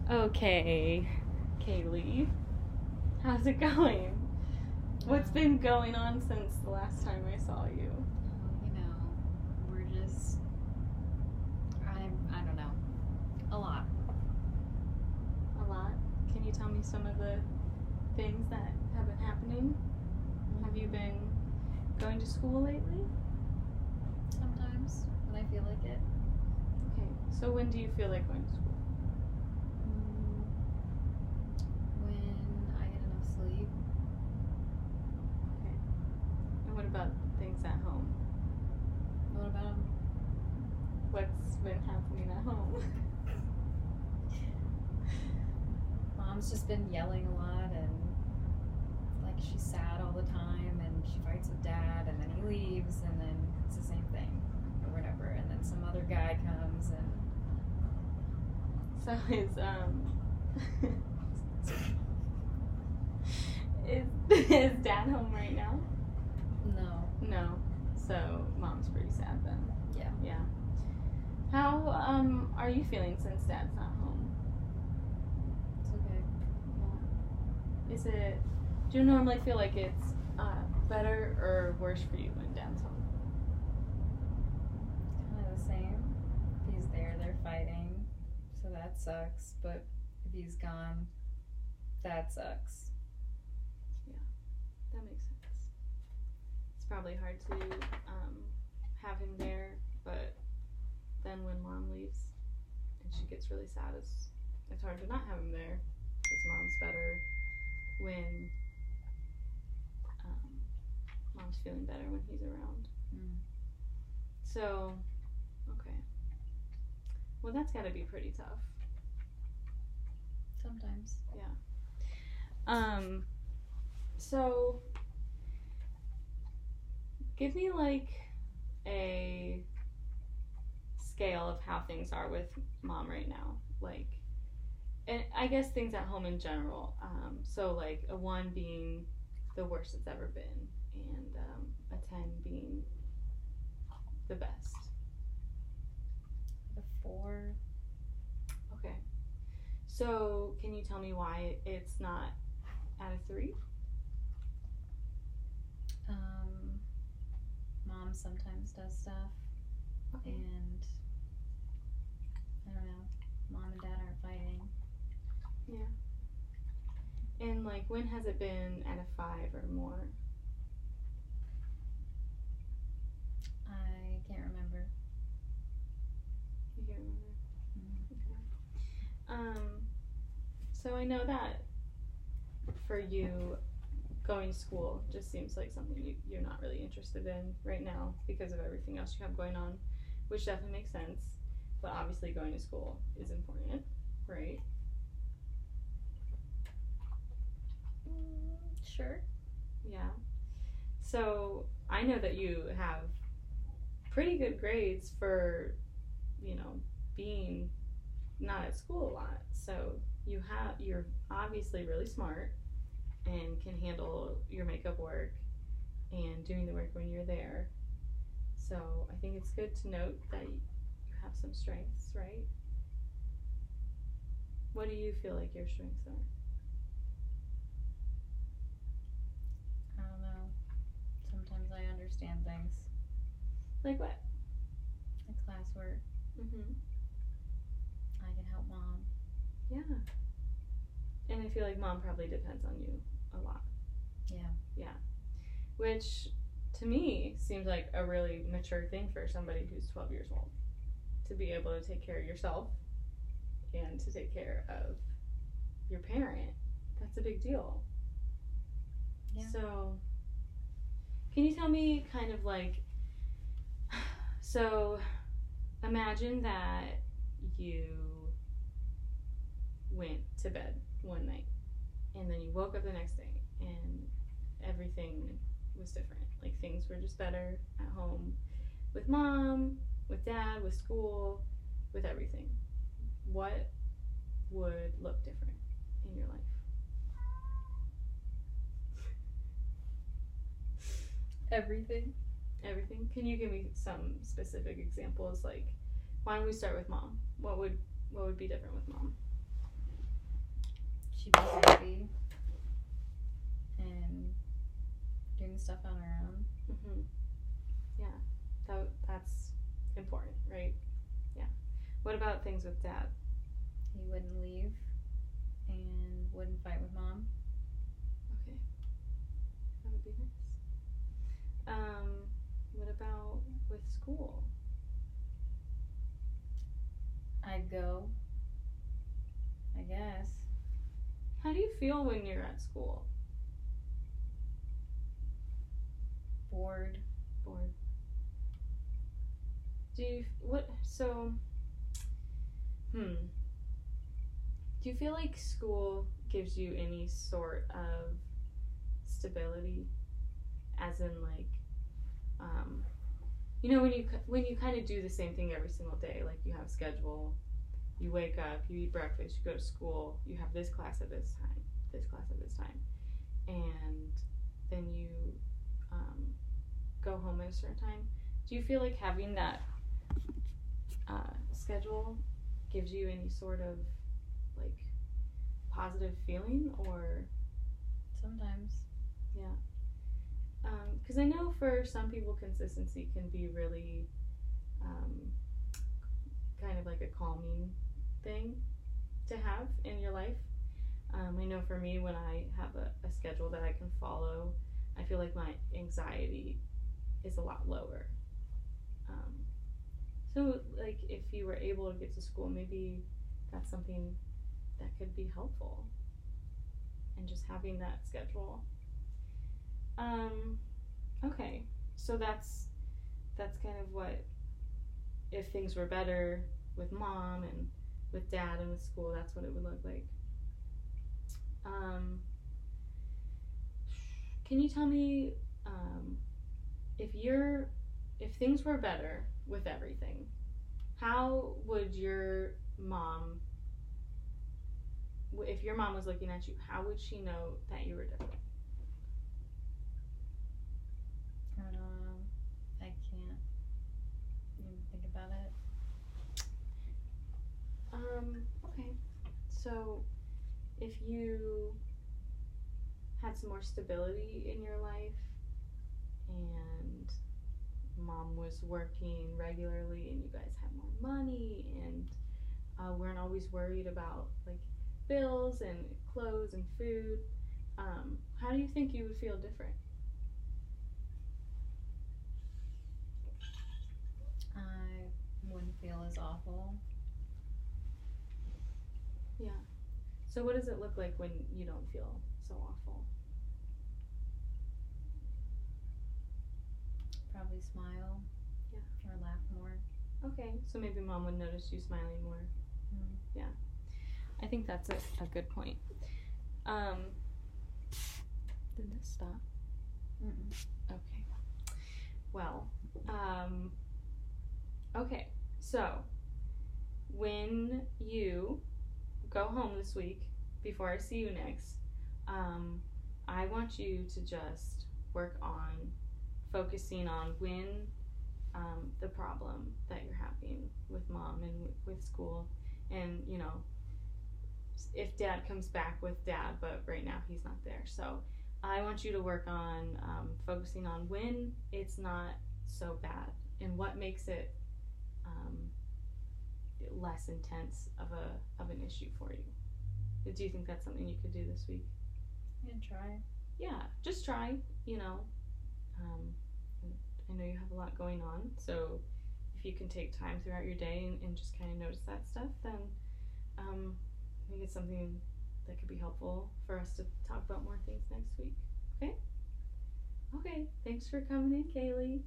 Okay, Kaylee, how's it going? What's been going on since the last time I saw you? We're just, I don't know, a lot. A lot. Can you tell me some of the things that have been happening? Have you been going to school lately? Sometimes, when I feel like it. Okay, so when do you feel like going to school? When I get enough sleep. Okay. And what about things at home? What about them? What's been happening at home? Mom's just been yelling a lot and like she's sad all the time and she fights with dad and then he leaves and then it's the same thing or whatever and then some other guy comes and So is Dad home right now? no. No. So Mom's pretty sad then. Yeah. Yeah. How are you feeling since Dad's not home? It's okay. Yeah. Is it? Do you normally feel like it's better or worse for you when Dad's home? Kind of the same. If he's there, they're fighting, so that sucks. But if he's gone, that sucks. That makes sense. It's probably hard to have him there, but then when Mom leaves and she gets really sad, it's hard to not have him there because Mom's better when Mom's feeling better when he's around. So, okay. Well, that's got to be pretty tough. Sometimes. So give me like a scale of how things are with Mom right now. Like, and I guess things at home in general. So like a 1 being the worst it's ever been, and a 10 being the best. A 4. Okay. So can you tell me why it's not at a 3? Mom sometimes does stuff, Okay. and I don't know. Mom and Dad aren't fighting. Yeah. And like, when has it been at a 5 or more? I can't remember. You can't remember? Mm-hmm. Okay. So I know that for you, going to school just seems like something you're not really interested in right now because of everything else you have going on, which definitely makes sense. But obviously going to school is important, right? Sure. Yeah. So I know that you have pretty good grades for, being not at school a lot. So you're obviously really smart and can handle your makeup work and doing the work when you're there. So I think it's good to note that you have some strengths, right? What do you feel like your strengths are? I don't know. Sometimes I understand things. Like what? Like classwork. Mm-hmm. I can help Mom. Yeah. And I feel like Mom probably depends on you a lot. Yeah. Yeah. Which to me seems like a really mature thing for somebody who's 12 years old. To be able to take care of yourself and to take care of your parent. That's a big deal. Yeah. So, can you tell me kind of like, so imagine that you went to bed one night and then you woke up the next day and everything was different. Like things were just better at home with Mom, with Dad, with school, with everything. What would look different in your life? Everything. Everything. Can you give me some specific examples? Like, why don't we start with Mom? What would be different with Mom? keep her happy and doing stuff on her own. Mhm. Yeah. That's important, right? Yeah. What about things with dad? He wouldn't leave and wouldn't fight with mom. Okay. That would be nice. What about with school? I'd go, I guess. How do you feel when you're at school? Bored. Bored. Do you what so do you feel like school gives you any sort of stability, as in like when you kind of do the same thing every single day, like you have a schedule, you wake up, you eat breakfast, you go to school, you have this class at this time, this class at this time, and then you go home at a certain time. Do you feel like having that schedule gives you any sort of like positive feeling, or Sometimes. yeah? Because I know for some people consistency can be really kind of like a calming thing to have in your life. I know for me, when I have a schedule that I can follow, I feel like my anxiety is a lot lower. So like if you were able to get to school, maybe that's something that could be helpful, and just having that schedule. Okay, so that's kind of what, if things were better with mom and with dad and with school, that's what it would look like. Can you tell me if things were better with everything, how would your mom, if your mom was looking at you, how would she know that you were different? I can't even think about it. Okay. So if you had some more stability in your life and mom was working regularly and you guys had more money and weren't always worried about like bills and clothes and food, how do you think you would feel different? I wouldn't feel as awful. Yeah. So what does it look like when you don't feel so awful? Probably smile. Yeah. Or laugh more. Okay. So maybe mom would notice you smiling more. Yeah. I think that's a good point. Did this stop? Mm-mm. Okay. Well, okay. So, when you go home this week, before I see you next, I want you to just work on focusing on when the problem that you're having with mom and with school, and if dad comes back with dad, but right now he's not there. So I want you to work on focusing on when it's not so bad and what makes it less intense of an issue for you. Do you think that's something you could do this week? Yeah, try. Yeah, just try. I know you have a lot going on, so if you can take time throughout your day and just kind of notice that stuff, then I think it's something that could be helpful for us to talk about more things next week. Okay? Okay, thanks for coming in, Kaylee.